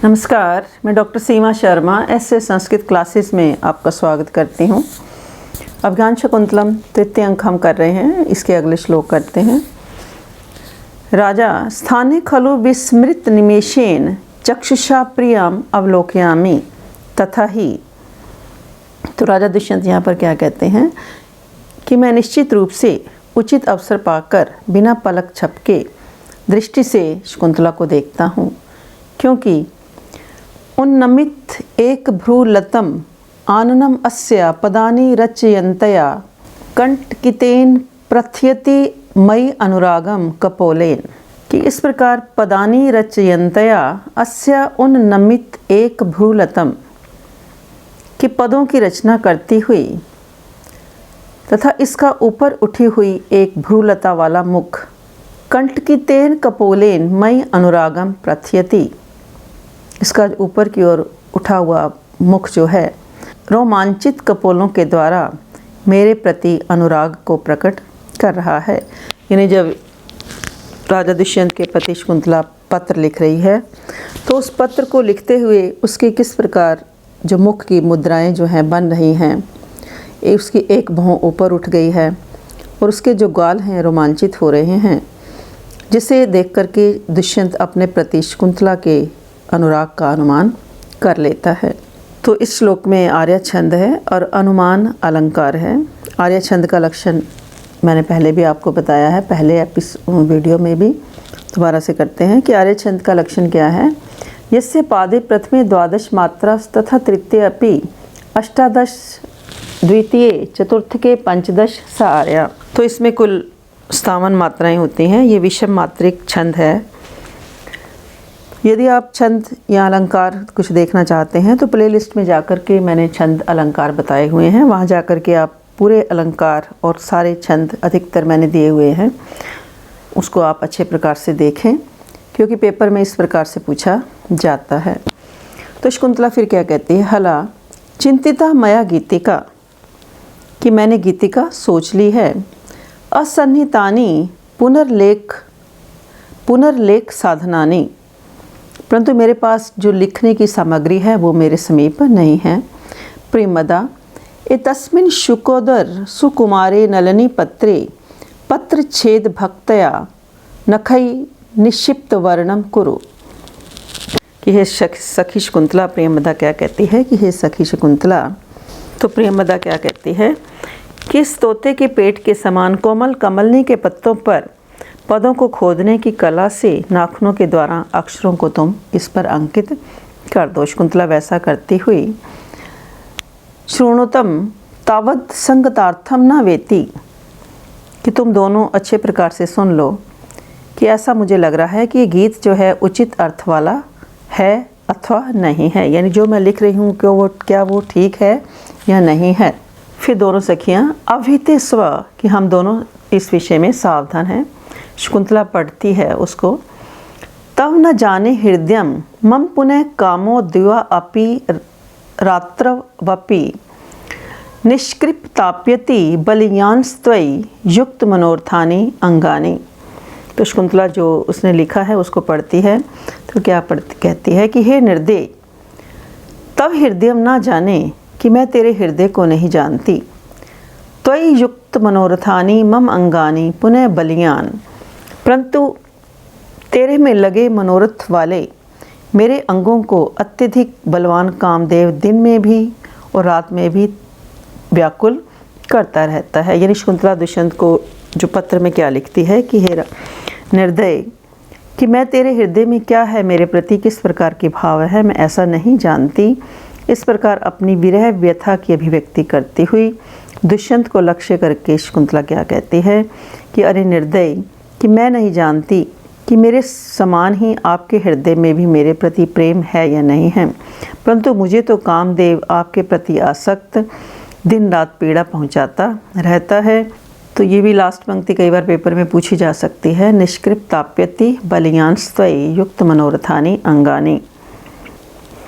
नमस्कार, मैं डॉक्टर सीमा शर्मा ऐसे संस्कृत क्लासेस में आपका स्वागत करती हूँ। अभिज्ञान शकुंतलम तृतीय अंक हम कर रहे हैं। इसके अगले श्लोक करते हैं। राजा स्थाने खलु विस्मृत निमेषेन चक्षुषा प्रियम अवलोकयामि तथा ही। तो राजा दुष्यंत यहाँ पर क्या कहते हैं कि मैं निश्चित रूप से उचित अवसर पाकर बिना पलक झपके दृष्टि से शकुंतला को देखता हूँ, क्योंकि उन्नमित एक भ्रूलतम आननम अस्या पदानि रचयन्तया कंटकितेन प्रथयति मयि अनुरागम कपोलेन। कि इस प्रकार पदानि रचयन्तया अस्या उन्नमित एक भ्रूलतम कि पदों की रचना करती हुई तथा इसका ऊपर उठी हुई एक भ्रूलता वाला मुख कंटकितेन कपोलेन मयि अनुरागम प्रथयति। इसका ऊपर की ओर उठा हुआ मुख जो है रोमांचित कपोलों के द्वारा मेरे प्रति अनुराग को प्रकट कर रहा है। यानी जब राजा दुष्यंत के पति शकुंतला पत्र लिख रही है तो उस पत्र को लिखते हुए उसकी किस प्रकार जो मुख की मुद्राएं जो हैं बन रही हैं, उसकी एक भौं ऊपर उठ गई है और उसके जो गाल हैं रोमांचित हो रहे हैं, जिसे देख करके दुष्यंत अपने प्रति शकुंतला के अनुराग का अनुमान कर लेता है। तो इस श्लोक में आर्या छंद है और अनुमान अलंकार है। आर्या छंद का लक्षण मैंने पहले भी आपको बताया है, पहले वीडियो में भी दोबारा से करते हैं कि आर्या छंद का लक्षण क्या है। यस्य पादे प्रथमे द्वादश मात्रा तथा तृतीय अपि अष्टादश, द्वितीय चतुर्थ के पंचदश सा आर्या। तो इसमें कुल 57 मात्राएं होती हैं। ये विषम मात्रिक छंद है। यदि आप छंद या अलंकार कुछ देखना चाहते हैं तो प्लेलिस्ट में जाकर के मैंने छंद अलंकार बताए हुए हैं, वहाँ जाकर के आप पूरे अलंकार और सारे छंद अधिकतर मैंने दिए हुए हैं, उसको आप अच्छे प्रकार से देखें, क्योंकि पेपर में इस प्रकार से पूछा जाता है। तो शकुंतला फिर क्या कहती है, हला चिंतिता मया गीतिका, कि मैंने गीतिका सोच ली है। असन्निहितानि पुनर्लेख साधनानि, परंतु मेरे पास जो लिखने की सामग्री है वो मेरे समीप नहीं है। प्रेमदा एतस्मिन् शुकोदर सुकुमारे नलिनी पत्रे पत्र छेद भक्तया नखै निक्षिप्त वर्णम कुरु। कि हे सखी शकुंतला, प्रेमदा क्या कहती है कि हे सखी शकुंतला, तो प्रेमदा क्या कहती है कि इस तोते के पेट के समान कोमल कमलनी के पत्तों पर पदों को खोदने की कला से नाखूनों के द्वारा अक्षरों को तुम इस पर अंकित कर दो। शकुंतला वैसा करती हुई श्रोणुतम तावद संगतार्थम न वेति, कि तुम दोनों अच्छे प्रकार से सुन लो कि ऐसा मुझे लग रहा है कि ये गीत जो है उचित अर्थ वाला है अथवा नहीं है, यानी जो मैं लिख रही हूँ क्या वो ठीक है या नहीं है। फिर दोनों सखियाँ अभिते स्व, कि हम दोनों इस विषय में सावधान हैं। शकुंतला पढ़ती है उसको। तव न जाने हृदयम मम पुनः कामो द्विवा अपि रात्रवपि निष्कृप्ताप्यति बलियान्स्त्वयि युक्त मनोर्थानि अंगानि। तो शकुंतला जो उसने लिखा है उसको पढ़ती है तो क्या कहती है कि हे निर्दय, तव हृदयम ना जाने, कि मैं तेरे हृदय को नहीं जानती। त्वयि युक्त मनोरथानि मम अंगानि पुनः बलियान, परंतु तेरे में लगे मनोरथ वाले मेरे अंगों को अत्यधिक बलवान कामदेव दिन में भी और रात में भी व्याकुल करता रहता है। यानी शकुंतला दुष्यंत को जो पत्र में क्या लिखती है कि हे निर्दय, कि मैं तेरे हृदय में क्या है, मेरे प्रति किस प्रकार के भाव है, मैं ऐसा नहीं जानती। इस प्रकार अपनी विरह व्यथा की अभिव्यक्ति करती हुई दुष्यंत को लक्ष्य करके शकुंतला क्या कहती है कि अरे निर्दय, कि मैं नहीं जानती कि मेरे समान ही आपके हृदय में भी मेरे प्रति प्रेम है या नहीं है, परंतु मुझे तो कामदेव आपके प्रति आसक्त दिन रात पीड़ा पहुंचाता रहता है। तो ये भी लास्ट पंक्ति कई बार पेपर में पूछी जा सकती है। निष्कृप्ताप्यति बलियान्स्त्वयि युक्त मनोरथानि अंगानि।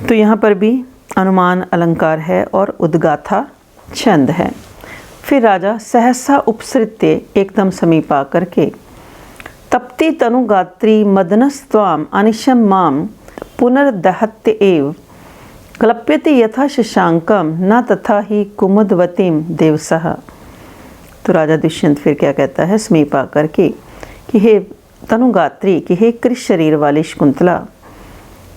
तो यहाँ पर भी अनुमान अलंकार है और उद्गाथा छंद है। फिर राजा सहसा उपसृत्य, एकदम समीप आकर के तप्ती तनुगात्री मदनस्त्वाम अनिशम माम पुनर्दहत्य एव क्लप्यते यथा शशांकम न तथा ही कुमुदवतीम देवसः। तो राजा दुष्यंत फिर क्या कहता है समीप आकर के कि हे तनुगात्री, कि हे कृष शरीर वाली शकुंतला,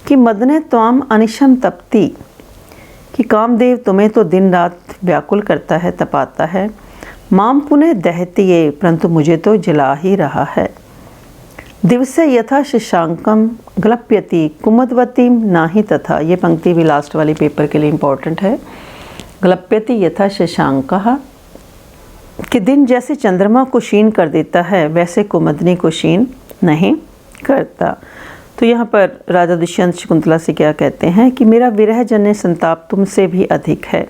कि मदने त्वाम अनिशम तपती, कि कामदेव तुम्हें तो दिन रात व्याकुल करता है, तपाता है। माम पुनः दहती ये, परंतु मुझे तो जला ही रहा है। दिवसे यथा शशांकम ग्लप्यति कुमुदवतीम नाही तथा। ये पंक्ति भी लास्ट वाली पेपर के लिए इम्पोर्टेंट है। ग्लप्यति यथा शशांकः, कि दिन जैसे चंद्रमा को क्षीण कर देता है वैसे कुमुदनी को क्षीण नहीं करता। तो यहाँ पर राजा दुष्यंत शकुंतला से क्या कहते हैं कि मेरा विरह जन्य संताप तुमसे भी अधिक है,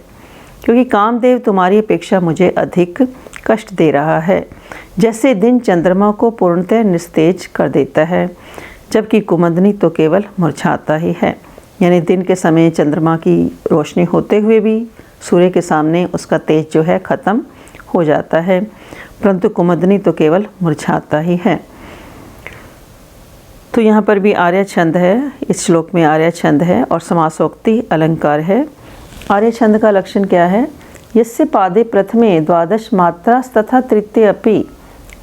क्योंकि कामदेव तुम्हारी अपेक्षा मुझे अधिक कष्ट दे रहा है। जैसे दिन चंद्रमा को पूर्णतः निस्तेज कर देता है, जबकि कुमुदनी तो केवल मुरझाता ही है। यानी दिन के समय चंद्रमा की रोशनी होते हुए भी सूर्य के सामने उसका तेज जो है ख़त्म हो जाता है, परंतु कुमुदनी तो केवल मुरझाता ही है। तो यहाँ पर भी आर्य छंद है, इस श्लोक में आर्य छंद है और समासोक्ति अलंकार है। आर्य छंद का लक्षण क्या है? यस्य पादे प्रथमे द्वादश मात्रास तथा तृतीय अपि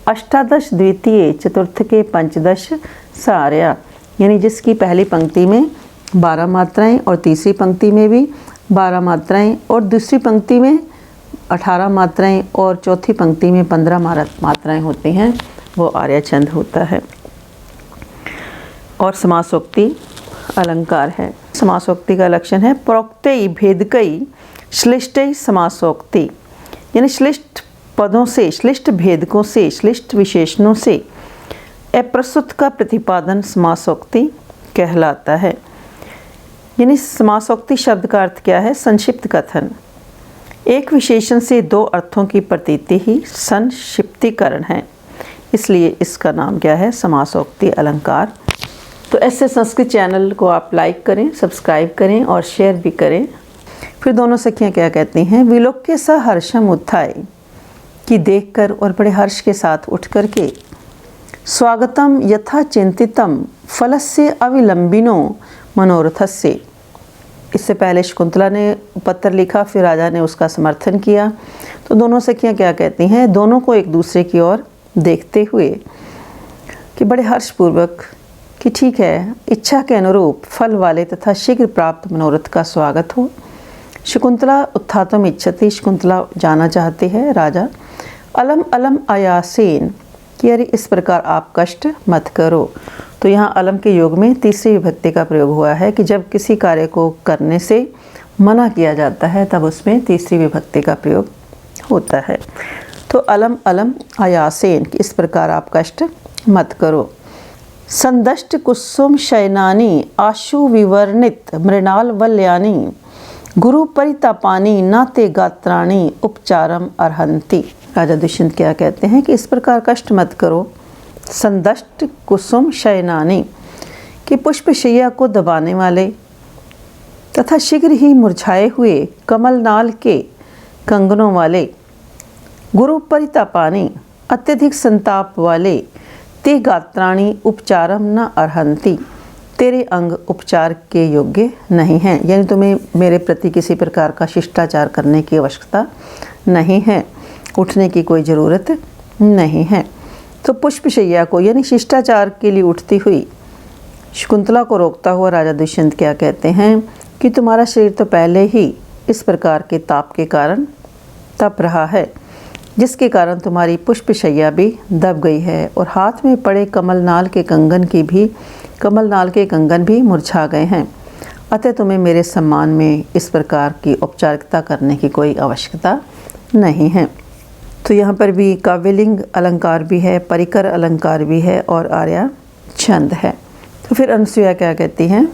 अष्टादश, द्वितीय चतुर्थ के पंचदश सार्या। यानी जिसकी पहली पंक्ति में 12 मात्राएं और तीसरी पंक्ति में भी 12 मात्राएं और दूसरी पंक्ति में 18 मात्राएं और चौथी पंक्ति में 15 मात्राएं होती हैं, वो आर्य छंद होता है। और समासोक्ति अलंकार है। समासोक्ति का लक्षण है प्रोक्तई भेदकई श्लिष्टई समासोक्ति, यानी श्लिष्ट पदों से, श्लिष्ट भेदकों से, श्लिष्ट विशेषणों से अप्रस्तुत का प्रतिपादन समासोक्ति कहलाता है। यानी समासोक्ति शब्द का अर्थ क्या है? संक्षिप्त कथन। एक विशेषण से 2 अर्थों की प्रतीति ही संक्षिप्तीकरण है, इसलिए इसका नाम क्या है? समासोक्ति अलंकार। तो ऐसे संस्कृत चैनल को आप लाइक करें, सब्सक्राइब करें और शेयर भी करें। फिर दोनों सखियाँ क्या कहती हैं? विलोक्य स हर्षम उत्थाय, कि देखकर और बड़े हर्ष के साथ उठ करके स्वागतम यथा चिंतितम फलस्य अविलंबिनो मनोरथस्य। इससे पहले शकुंतला ने पत्र लिखा, फिर राजा ने उसका समर्थन किया। तो दोनों सखियाँ क्या कहती हैं? दोनों को एक दूसरे की ओर देखते हुए कि बड़े हर्षपूर्वक कि ठीक है, इच्छा के अनुरूप फल वाले तथा शीघ्र प्राप्त मनोरथ का स्वागत हो। शकुंतला उत्थातुम इच्छति, शकुंतला जाना चाहती है। राजा अलम अलम आयासेन, कि अरे इस प्रकार आप कष्ट मत करो। तो यहाँ अलम के योग में तीसरी विभक्ति का प्रयोग हुआ है कि जब किसी कार्य को करने से मना किया जाता है तब उसमें तीसरी विभक्ति का प्रयोग होता है। तो अलम अलम आयासेन, कि इस प्रकार आप कष्ट मत करो। संदष्ट कुसुम शयनानी आशु विवर्णित मृणाल वल्यानी गुरु परितापानी नाते गात्राणी उपचारम अर्हंती। राजा दुष्यंत क्या कहते हैं कि इस प्रकार कष्ट मत करो। संदष्ट कुसुम शयनानी, कि पुष्पशैया को दबाने वाले तथा शीघ्र ही मुरझाए हुए कमलनाल के कंगनों वाले, गुरु परितापानी अत्यधिक संताप वाले, ते गात्राणी उपचारम न अर्हंती, तेरे अंग उपचार के योग्य नहीं हैं। यानी तुम्हें मेरे प्रति किसी प्रकार का शिष्टाचार करने की आवश्यकता नहीं है, उठने की कोई ज़रूरत नहीं है। तो पुष्पशैया को यानी शिष्टाचार के लिए उठती हुई शकुंतला को रोकता हुआ राजा दुष्यंत क्या कहते हैं कि तुम्हारा शरीर तो पहले ही इस प्रकार के ताप के कारण तप रहा है, जिसके कारण तुम्हारी पुष्पशैया भी दब गई है और हाथ में पड़े कमलनाल के कंगन भी मुरझा गए हैं। अतः तुम्हें मेरे सम्मान में इस प्रकार की औपचारिकता करने की कोई आवश्यकता नहीं है। तो यहाँ पर भी काव्यलिंग अलंकार भी है, परिकर अलंकार भी है और आर्या छंद है। तो फिर अनुसुईया क्या कहती हैं?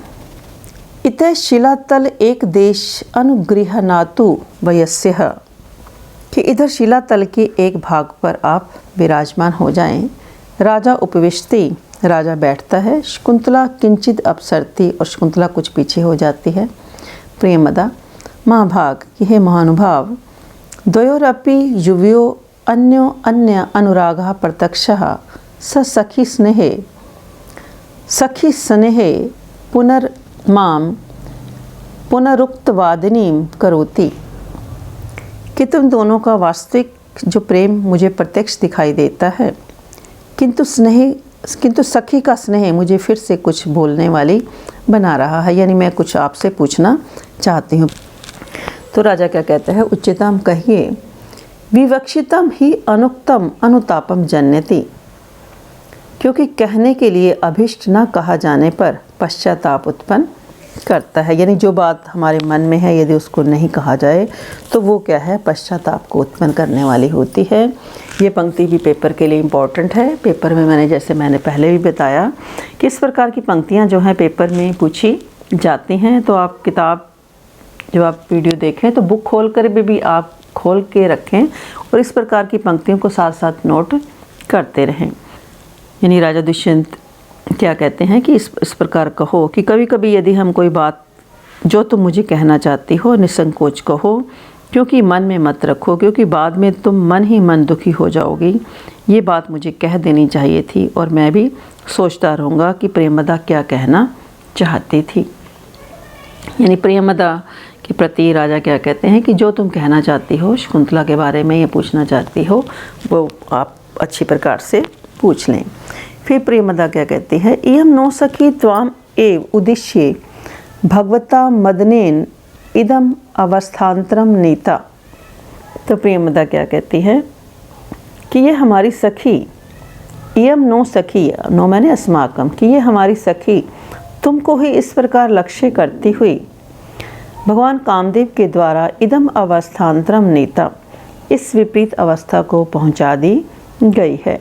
इतः शिलातल एक देश अनुगृहनातु वयस्यः, कि इधर शिलातल के एक भाग पर आप विराजमान हो जाएं। राजा उपविष्टि, राजा बैठता है। शकुंतला किंचित अपसरती, और शकुंतला कुछ पीछे हो जाती है। प्रियमदा महाभाग, कि हे महानुभाव, द्वयोरपि युवयो अन्यो अन्य अनुरागः प्रत्यक्षः स सखी स्नेहे पुनर्माम पुनरुक्तवादिनीं करोति, कि तुम दोनों का वास्तविक जो प्रेम मुझे प्रत्यक्ष दिखाई देता है, किंतु सखी का स्नेह मुझे फिर से कुछ बोलने वाली बना रहा है, यानी मैं कुछ आपसे पूछना चाहती हूँ। तो राजा क्या कहते हैं, उच्चतम कहिए, विवक्षितम ही अनुक्तम अनुतापम जन्यति, क्योंकि कहने के लिए अभिष्ट न कहा जाने पर पश्चाताप उत्पन्न करता है, यानी जो बात हमारे मन में है यदि उसको नहीं कहा जाए तो वो क्या है, पश्चाताप को उत्पन्न करने वाली होती है। ये पंक्ति भी पेपर के लिए इम्पॉर्टेंट है। पेपर में मैंने पहले भी बताया कि इस प्रकार की पंक्तियां जो हैं पेपर में पूछी जाती हैं। तो आप किताब जब आप वीडियो देखें तो बुक खोल कर भी आप खोल के रखें और इस प्रकार की पंक्तियों को साथ साथ नोट करते रहें। यानी राजा दुष्यंत क्या कहते हैं कि इस प्रकार कहो कि कभी कभी यदि हम कोई बात जो तुम मुझे कहना चाहती हो निसंकोच कहो, क्योंकि मन में मत रखो, क्योंकि बाद में तुम मन ही मन दुखी हो जाओगी। ये बात मुझे कह देनी चाहिए थी और मैं भी सोचता रहूँगा कि प्रेमदा क्या कहना चाहती थी। यानी प्रेमदा के प्रति राजा क्या कहते हैं कि जो तुम कहना चाहती हो, शकुंतला के बारे में ये पूछना चाहती हो, वो आप अच्छी प्रकार से पूछ लें। फिर प्रेमदा क्या कहती है, इयं नो सखी त्वाम एव उद्दिश्य भगवता मदनेन इदम अवस्थान्तरम नीता। तो प्रेमदा क्या कहती है कि ये हमारी सखी, इयं नो सखी, नो मैंने अस्माकम, कि ये हमारी सखी तुमको ही इस प्रकार लक्ष्य करती हुई भगवान कामदेव के द्वारा इदम अवस्थान्तरम नीता, इस विपरीत अवस्था को पहुंचा दी गई है।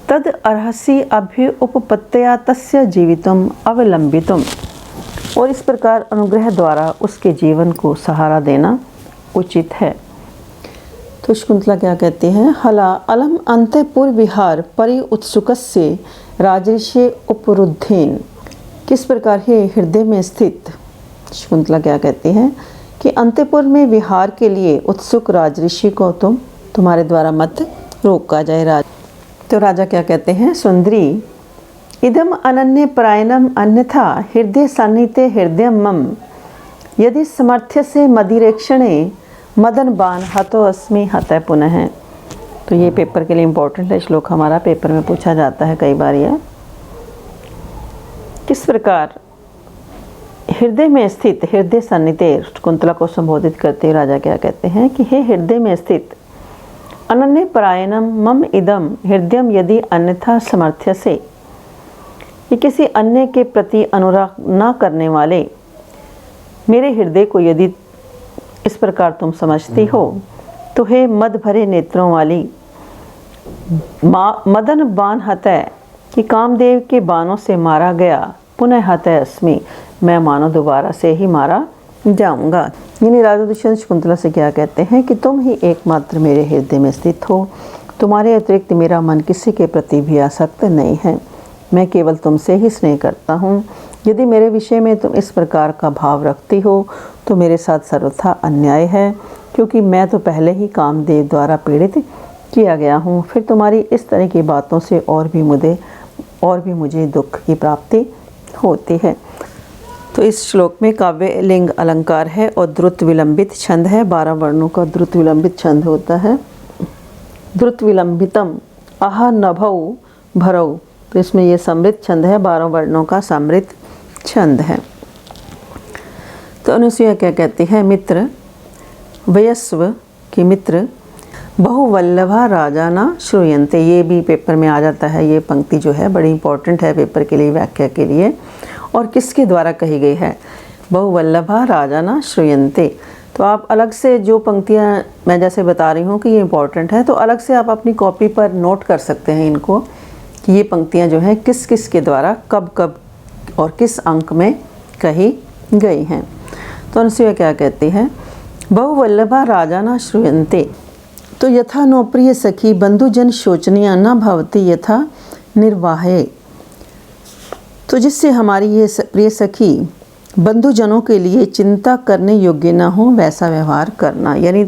तद अर्हसि अभ्य उपपत्तया तस्य जीवितम अवलंबितम, और इस प्रकार अनुग्रह द्वारा उसके जीवन को सहारा देना उचित है। तो शकुंतला क्या कहती है, हला अलम अंतःपुर विहार परि उत्सुकस्य राजर्षि उपरुद्धेन, किस प्रकार है हृदय में स्थित। शकुंतला क्या कहती है कि अंतःपुर में विहार के लिए उत्सुक राजर्षि को तुम्हारे द्वारा मत रोका जाए। तो राजा क्या कहते हैं, सुंदरी इदम अनन्य प्रायणम अन्यथा हृदय सन्निहिते हृदय मम, यदि समर्थ्य से मदिरेक्षणे मदन बाण हतो अस्मि हतः पुनः। तो ये पेपर के लिए इम्पोर्टेंट है, श्लोक हमारा पेपर में पूछा जाता है कई बार। यह किस प्रकार हृदय में स्थित, हृदय सन्निहिते शकुंतला को संबोधित करते राजा क्या कहते हैं कि हे हृदय में स्थित अनन्य परायणम मम इदम हृदयम यदि अन्यथा समर्थ्य से, ये किसी अन्य के प्रति अनुराग न करने वाले मेरे हृदय को यदि इस प्रकार तुम समझती हो, तो हे मद भरे नेत्रों वाली मदन बाण हतः, कि कामदेव के बाणों से मारा गया, पुनः हतः अस्मि, मैं मानो दोबारा से ही मारा जाऊंगा। यानी राजा दुष्यंत शकुंतला से क्या कहते हैं कि तुम ही एकमात्र मेरे हृदय में स्थित हो, तुम्हारे अतिरिक्त मेरा मन किसी के प्रति भी आसक्त नहीं है, मैं केवल तुमसे ही स्नेह करता हूँ। यदि मेरे विषय में तुम इस प्रकार का भाव रखती हो तो मेरे साथ सर्वथा अन्याय है, क्योंकि मैं तो पहले ही कामदेव द्वारा पीड़ित किया गया हूँ। फिर तुम्हारी इस तरह की बातों से और भी मुझे दुख की प्राप्ति होती है। तो इस श्लोक में काव्य लिंग अलंकार है और द्रुत विलंबित छंद है। 12 वर्णों का द्रुत विलंबित छंद होता है। द्रुत विलंबितम आह नभौ भरौ, तो इसमें ये समृद्ध छंद है, 12 वर्णों का समृद्ध छंद है। तो अनुसुईया क्या कहती है, मित्र वयस्व के मित्र बहुवल्लभा राजा ना श्रूयन्ते, ये भी पेपर में आ जाता है। ये पंक्ति जो है बड़ी इंपॉर्टेंट है पेपर के लिए, व्याख्या के लिए। और किसके द्वारा कही गई है, बहुवल्लभा राजा ना श्रूयन्ते। तो आप अलग से जो पंक्तियां मैं जैसे बता रही हूँ कि ये इंपॉर्टेंट है, तो अलग से आप अपनी कॉपी पर नोट कर सकते हैं इनको, कि ये पंक्तियां जो हैं किस किस के द्वारा कब कब और किस अंक में कही गई हैं। तो अनुसुईया क्या कहती है, बहुवल्लभा राजा ना श्रूयन्ते, तो यथा नो प्रिय सखी बंधुजन शोचनीय न भवती यथा निर्वाहे, तो जिससे हमारी ये प्रिय सखी बंधुजनों के लिए चिंता करने योग्य ना हो वैसा व्यवहार करना। यानी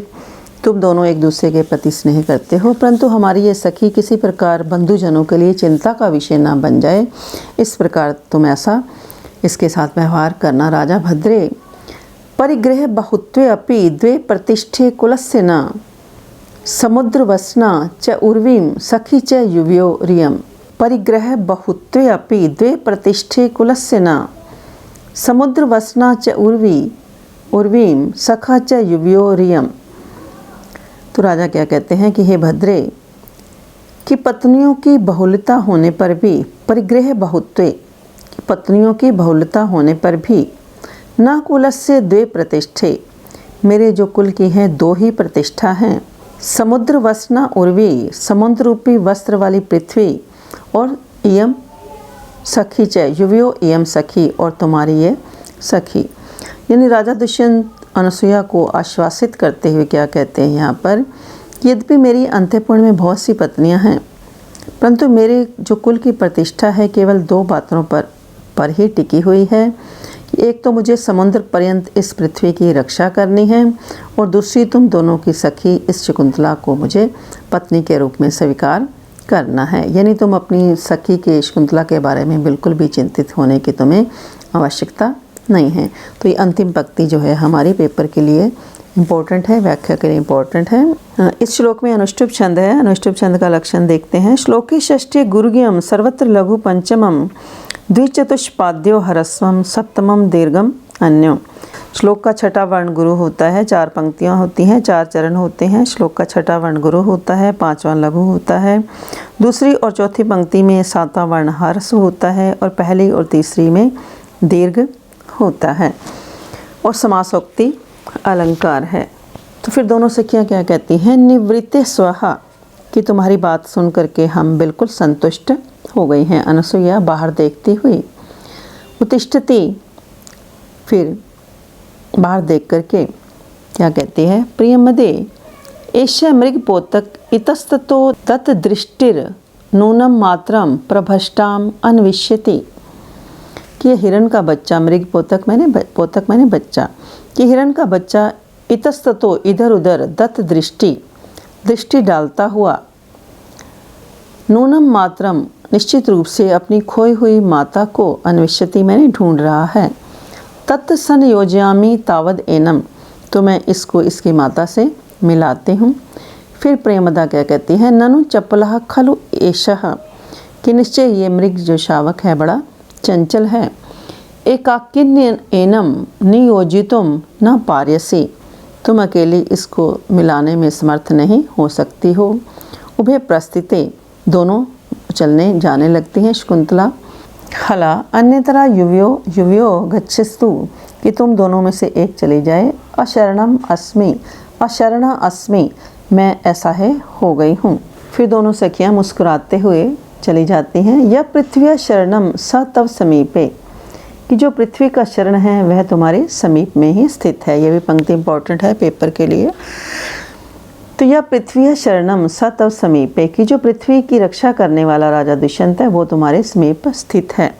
तुम दोनों एक दूसरे के प्रति स्नेह करते हो, परंतु हमारी ये सखी किसी प्रकार बंधुजनों के लिए चिंता का विषय ना बन जाए, इस प्रकार तुम ऐसा इसके साथ व्यवहार करना। राजा भद्रे परिग्रह बहुत्वे अपि द्वे प्रतिष्ठे कुलस्य न समुद्रवसना च उर्वीं सखी च युवयो रियम। परिग्रह बहुत्वे अपि द्वे प्रतिष्ठे कुलस्य न समुद्रवसना च उर्वीं सखा च युवयो रियम। तो राजा क्या कहते हैं कि हे भद्रे, कि पत्नियों की बहुलता होने पर भी, परिग्रह बहुत्वे, कि पत्नियों की बहुलता होने पर भी, न कुलस्य द्वे प्रतिष्ठे, मेरे जो कुल की हैं दो ही प्रतिष्ठा हैं। समुद्र वसना उर्वी, समुद्र रूपी वस्त्र वाली पृथ्वी, और इयम सखी च युवयो, इयम सखी, और तुम्हारी ये सखी। यानी राजा दुष्यंत अनसुईया को आश्वासित करते हुए क्या कहते हैं यहाँ पर, यद्यपि मेरी अंतःपुर में बहुत सी पत्नियाँ हैं, परंतु मेरे जो कुल की प्रतिष्ठा है केवल दो बातों पर ही टिकी हुई है। एक तो मुझे समुद्र पर्यंत इस पृथ्वी की रक्षा करनी है, और दूसरी तुम दोनों की सखी इस शकुंतला को मुझे पत्नी के रूप में स्वीकार करना है। यानी तुम अपनी सखी के शकुंतला के बारे में बिल्कुल भी चिंतित होने की तुम्हें आवश्यकता नहीं है। तो ये अंतिम पंक्ति जो है हमारे पेपर के लिए इम्पोर्टेंट है, व्याख्या के लिए इम्पोर्टेंट है। इस श्लोक में अनुष्टुप छंद है। अनुष्टुप छंद का लक्षण देखते हैं। श्लोकी षष्ठी गुरुज्ञम सर्वत्र लघु पंचमम द्विचतुष्पाद्यो ह्रस्वम सप्तमम दीर्घम अन्यो। श्लोक का छठा वर्ण गुरु होता है, 4 पंक्तियाँ होती हैं, 4 चरण होते हैं। श्लोक का छठा वर्ण गुरु होता है, 5वां लघु होता है। दूसरी और चौथी पंक्ति में 7वां वर्ण ह्रस्व होता है, और पहली और तीसरी में दीर्घ होता है, और समासोक्ति अलंकार है। तो फिर दोनों सखियाँ क्या कहती हैं, निवृत्ते स्वहा, कि तुम्हारी बात सुन करके हम बिल्कुल संतुष्ट हो गई हैं। अनसुईया बाहर देखती हुई, उत्तिष्ठति, फिर बाहर देख करके क्या कहती है, प्रियमदे एष मृगपोतक इतस्ततो तत् दृष्टिर नूनम मात्रम प्रभष्टाम अन्विष्यति। कि हिरण का बच्चा, मृगपोतक मैंने बच्चा, कि हिरण का बच्चा इतस्ततो इधर उधर दत्त दृष्टि डालता हुआ, नूनम मात्रम निश्चित रूप से अपनी खोई हुई माता को, अन्विष्यति मैंने ढूंढ रहा है, तत्संयोजयामि तावद एनम, तो मैं इसको इसकी माता से मिलाते हूँ। फिर प्रेमदा क्या कहती है, ननु चपलः खलु एषः, कि निश्चय ये मृग जो शावक है बड़ा चंचल है। एकाकिन्य एनम नियोजितुम न पार्यसी, तुम अकेली इसको मिलाने में समर्थ नहीं हो सकती हो। उभय प्रस्थिते, दोनों चलने जाने लगती हैं। शकुंतला हला अन्यतरा युवयो गच्छस्तु, कि तुम दोनों में से एक चली जाए। अशरणा अस्मि, मैं ऐसा है हो गई हूँ। फिर दोनों सखियाँ मुस्कुराते हुए चली जाती हैं। यह पृथ्वी शरणम स तव समीपे, कि जो पृथ्वी का शरण है वह तुम्हारे समीप में ही स्थित है। यह भी पंक्ति इंपॉर्टेंट है पेपर के लिए। तो यह पृथ्वी शरणम स तव समीपे, कि जो पृथ्वी की रक्षा करने वाला राजा दुष्यंत है वो तुम्हारे समीप स्थित है।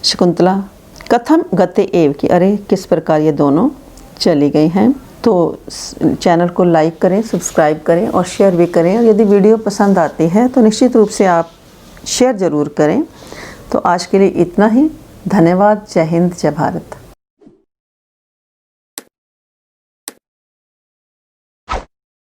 शकुंतला कथम गते एव, कि अरे किस प्रकार ये दोनों चली गई हैं। तो चैनल को लाइक करें, सब्सक्राइब करें और शेयर भी करें, और यदि वीडियो पसंद आती है तो निश्चित रूप से आप शेयर ज़रूर करें। तो आज के लिए इतना ही। धन्यवाद। जय हिंद, जय भारत।